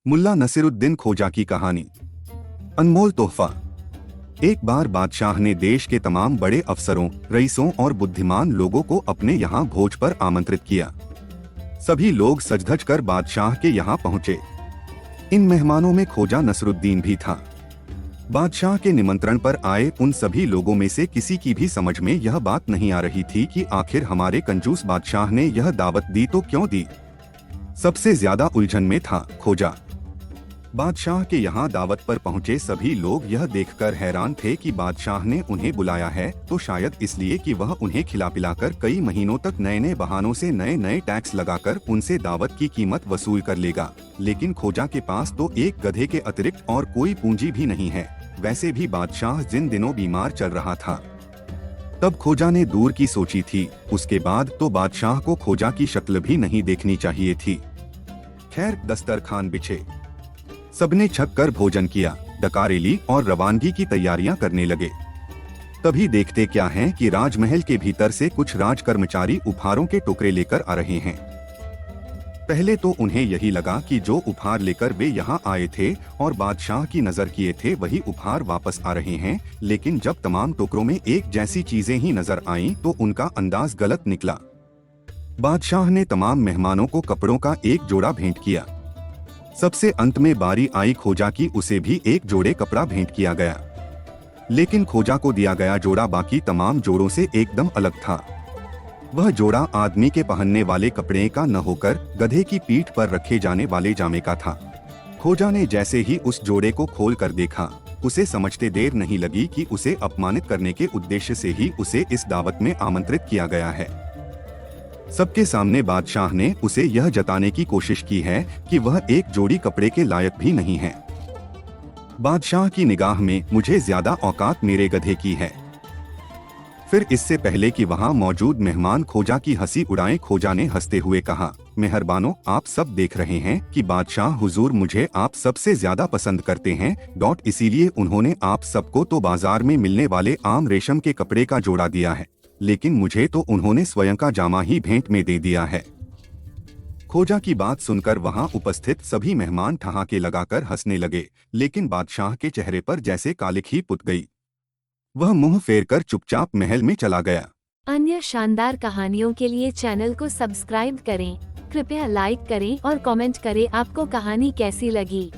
मुल्ला नसीरुद्दीन खोजा की कहानी। अनमोल तोहफा। एक बार बादशाह ने देश के तमाम बड़े अफसरों, रईसों और बुद्धिमान लोगों को अपने यहाँ भोज पर आमंत्रित किया। सभी लोग सज-धज कर बादशाह के यहाँ पहुँचे। इन मेहमानों में खोजा नसरुद्दीन भी था। बादशाह के निमंत्रण पर आए उन सभी लोगों में से किसी की भी समझ में यह बात नहीं आ रही थी कि आखिर हमारे कंजूस बादशाह ने यह दावत दी तो क्यों दी। सबसे ज्यादा उलझन में था खोजा। बादशाह के यहाँ दावत पर पहुँचे सभी लोग यह देखकर हैरान थे कि बादशाह ने उन्हें बुलाया है तो शायद इसलिए कि वह उन्हें खिला पिलाकर कई महीनों तक नए नए बहानों से नए नए टैक्स लगाकर उनसे दावत की कीमत वसूल कर लेगा। लेकिन खोजा के पास तो एक गधे के अतिरिक्त और कोई पूंजी भी नहीं है। वैसे भी बादशाह जिन दिनों बीमार चल रहा था, तब खोजा ने दूर की सोची थी। उसके बाद तो बादशाह को खोजा की शक्ल भी नहीं देखनी चाहिए थी। खैर, दस्तरखान बिछे, सबने छक कर भोजन किया, डकारे ली और रवानगी की तैयारियां करने लगे। तभी देखते क्या है कि राजमहल के भीतर से कुछ राज कर्मचारी उपहारों के टुकड़े लेकर आ रहे हैं। पहले तो उन्हें यही लगा कि जो उपहार लेकर वे यहाँ आए थे और बादशाह की नजर किए थे वही उपहार वापस आ रहे हैं, लेकिन जब तमाम टुकड़ों में एक जैसी चीजें ही नजर आईं तो उनका अंदाज गलत निकला। बादशाह ने तमाम मेहमानों को कपड़ों का एक जोड़ा भेंट किया। सबसे अंत में बारी आई खोजा की, उसे भी एक जोड़े कपड़ा भेंट किया गया। लेकिन खोजा को दिया गया जोड़ा बाकी तमाम जोड़ों से एकदम अलग था। वह जोड़ा आदमी के पहनने वाले कपड़े का न होकर गधे की पीठ पर रखे जाने वाले जामे का था। खोजा ने जैसे ही उस जोड़े को खोल कर देखा, उसे समझते देर नहीं लगी कि उसे अपमानित करने के उद्देश्य से ही उसे इस दावत में आमंत्रित किया गया है। सबके सामने बादशाह ने उसे यह जताने की कोशिश की है कि वह एक जोड़ी कपड़े के लायक भी नहीं है। बादशाह की निगाह में मुझे ज्यादा औकात मेरे गधे की है। फिर इससे पहले कि वहां मौजूद मेहमान खोजा की हंसी उड़ाएं, खोजा ने हंसते हुए कहा, मेहरबानो, आप सब देख रहे हैं कि बादशाह हुजूर मुझे आप सबसे ज्यादा पसंद करते हैं। इसीलिए उन्होंने आप सबको तो बाजार में मिलने वाले आम रेशम के कपड़े का जोड़ा दिया है, लेकिन मुझे तो उन्होंने स्वयं का जामा ही भेंट में दे दिया है। खोजा की बात सुनकर वहां उपस्थित सभी मेहमान ठहाके लगाकर हंसने लगे, लेकिन बादशाह के चेहरे पर जैसे कालिक ही पुत गई। वह मुंह फेरकर चुपचाप महल में चला गया। अन्य शानदार कहानियों के लिए चैनल को सब्सक्राइब करें। कृपया लाइक करें और कमेंट करें आपको कहानी कैसी लगी।